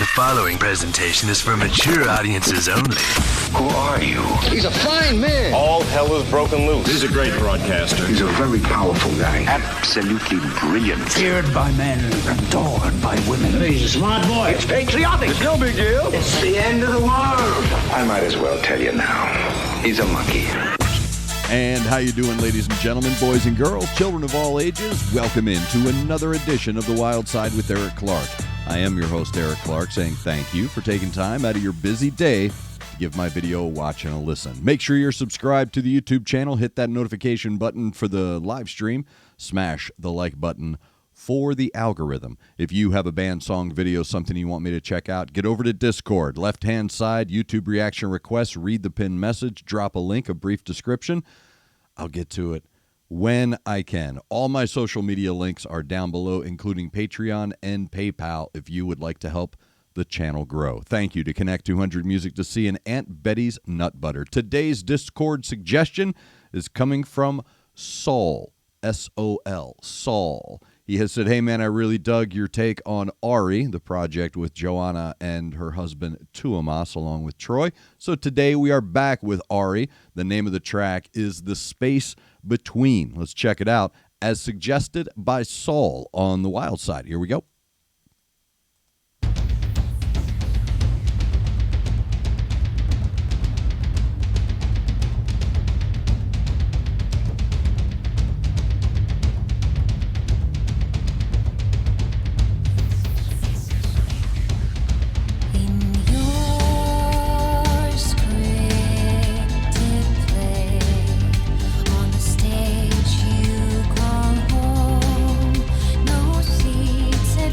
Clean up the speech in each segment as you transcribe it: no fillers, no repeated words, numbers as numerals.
The following presentation is for mature audiences only. Who are you? He's a fine man. All hell is broken loose. He's a great broadcaster. He's a very powerful guy. Absolutely brilliant. Feared by men, adored by women. He's a smart boy. It's patriotic. It's no big deal. It's the end of the world. I might as well tell you now. He's a monkey. And how you doing, ladies and gentlemen, boys and girls, children of all ages? Welcome into another edition of The Wild Side with Eric Clark. I am your host, Eric Clark, saying thank you for taking time out of your busy day to give my video a watch and a listen. Make sure you're subscribed to the YouTube channel. Hit that notification button for the live stream. Smash the like button for the algorithm. If you have a band, song, video, something you want me to check out, get over to Discord. Left-hand side, YouTube reaction requests, read the pinned message, drop a link, a brief description. I'll get to it when I can. All my social media links are down below, including Patreon and PayPal if you would like to help the channel grow. Thank you to Connect 200 Music to See and Aunt Betty's Nut Butter. Today's Discord suggestion is coming from Saul, S-O-L, Saul. He has said, hey, man, I really dug your take on Auri, the project with Joanna and her husband Tuomas, along with Troy. So today we are back with Auri. The name of the track is The Space Between. Let's check it out, as suggested by Saul on The Wild Side. Here we go. Stage you call home, no seats at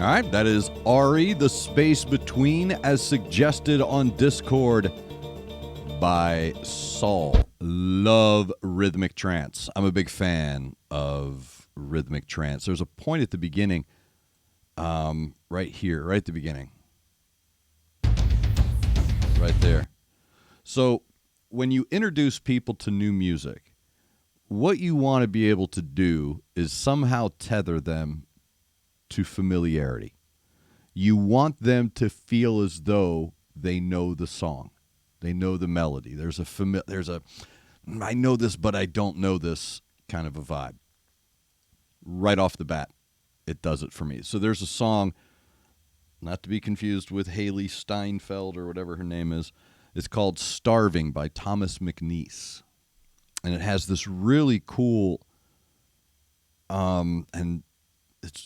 All right, that is Auri, The Space Between, as suggested on Discord by Saul. Love rhythmic trance. I'm a big fan of rhythmic trance. There's a point at the beginning, right here, right at the beginning. Right there. So when you introduce people to new music, what you want to be able to do is somehow tether them to familiarity. You want them to feel as though they know the song. They know the melody. There's a I know this but I don't know this kind of a vibe. Right off the bat, it does it for me. So there's a song, not to be confused with Haley Steinfeld or whatever her name is. It's called Starving by Thomas McNeice. And it has this really cool and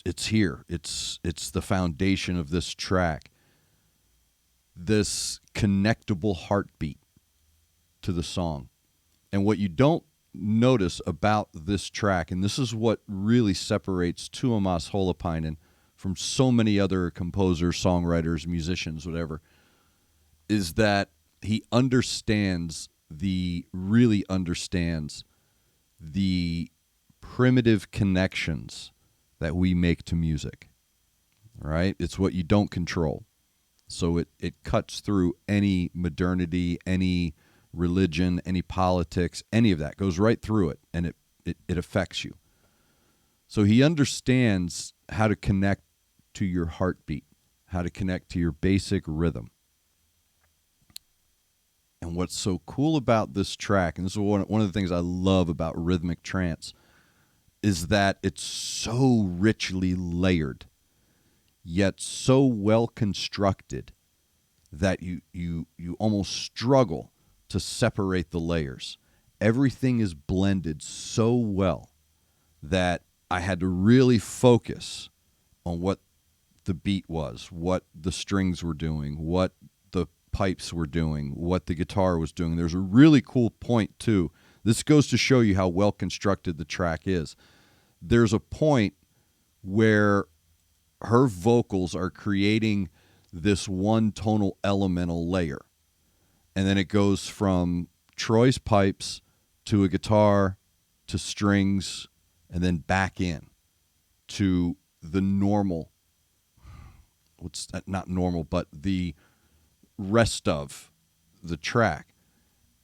it's here. It's the foundation of this track. This connectable heartbeat to the song. And what you don't notice about this track, and this is what really separates Tuomas from so many other composers, songwriters, musicians, whatever, is that he really understands the primitive connections that we make to music, right? It's what you don't control. So it cuts through any modernity, any religion, any politics, any of that. Goes right through it, and it affects you. So he understands how to connect to your heartbeat, how to connect to your basic rhythm. And what's so cool about this track, and this is one of the things I love about rhythmic trance, is that it's so richly layered, yet so well constructed that you almost struggle to separate the layers. Everything is blended so well that I had to really focus on what the beat was, what the strings were doing, what the pipes were doing, what the guitar was doing. There's a really cool point, too. This goes to show you how well constructed the track is. There's a point where her vocals are creating this one tonal elemental layer. And then it goes from Troy's pipes to a guitar to strings and then back in to the normal, not normal, but the rest of the track.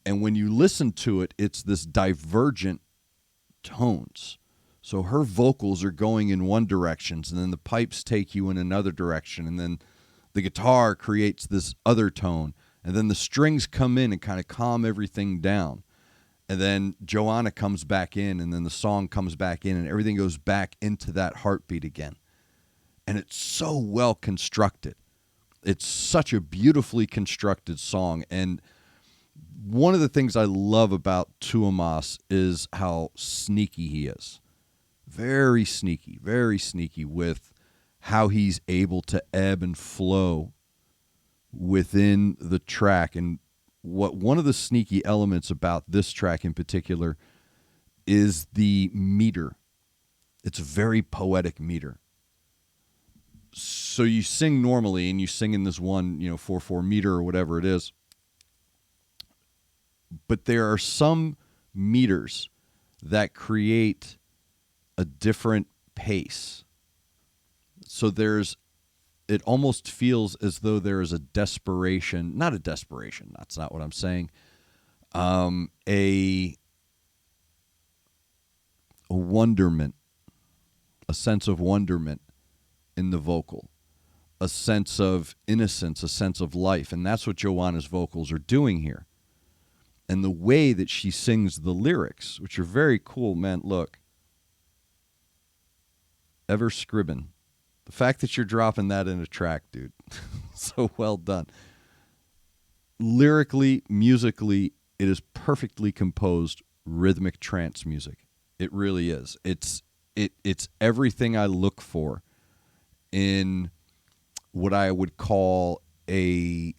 And when you listen to it, it's this divergent tones. So her vocals are going in one direction, and then the pipes take you in another direction, and then the guitar creates this other tone, and then the strings come in and kind of calm everything down. And then Joanna comes back in, and then the song comes back in, and everything goes back into that heartbeat again. And it's so well constructed. It's such a beautifully constructed song. And one of the things I love about Tuomas is how sneaky he is. Very sneaky with how he's able to ebb and flow within the track. And one of the sneaky elements about this track in particular is the meter. It's a very poetic meter. So you sing normally, and you sing in this one, 4/4 meter or whatever it is. But there are some meters that create a different pace. So it almost feels as though there is a desperation, not a desperation, that's not what I'm saying, a wonderment, a sense of wonderment in the vocal, a sense of innocence, a sense of life. And that's what Joanna's vocals are doing here. And the way that she sings the lyrics, which are very cool, man, look. Ever Scribben. The fact that you're dropping that in a track, dude, so well done. Lyrically, musically, it is perfectly composed rhythmic trance music. It really is. It's everything I look for in what I would call a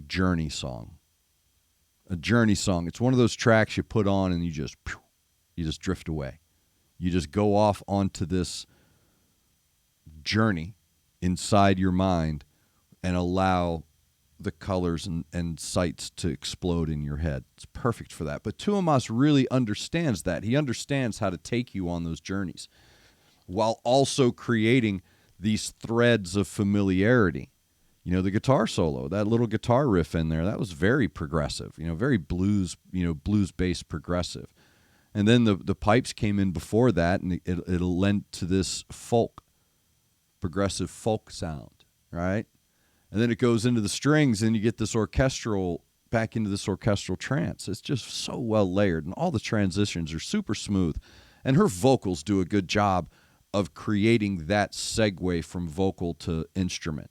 journey song. A journey song. It's one of those tracks you put on and you just drift away. You just go off onto this journey inside your mind and allow the colors and sights to explode in your head. It's perfect for that. But Tuomas really understands that. He understands how to take you on those journeys while also creating these threads of familiarity. You know, the guitar solo, that little guitar riff in there, that was very progressive, you know, very blues-based progressive. And then the pipes came in before that, and it lent to this progressive folk sound, right? And then it goes into the strings, and you get this back into this orchestral trance. It's just so well layered, and all the transitions are super smooth. And her vocals do a good job of creating that segue from vocal to instrument.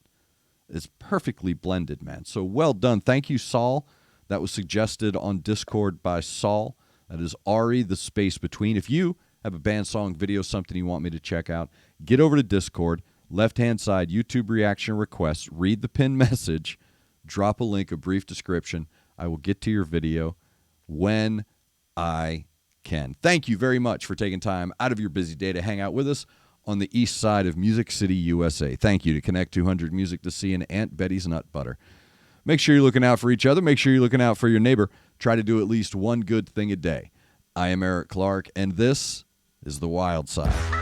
It's perfectly blended, man. So well done. Thank you, Saul. That was suggested on Discord by Saul. That is Auri, The Space Between. If you have a band song, video, something you want me to check out, get over to Discord. Left-hand side, YouTube reaction requests. Read the pinned message. Drop a link, a brief description. I will get to your video when I can. Thank you very much for taking time out of your busy day to hang out with us on the east side of Music City, USA. Thank you to Connect 200 Music to see and Aunt Betty's Nut Butter. Make sure you're looking out for each other. Make sure you're looking out for your neighbor. Try to do at least one good thing a day. I am Eric Clark, and this is The Wild Side.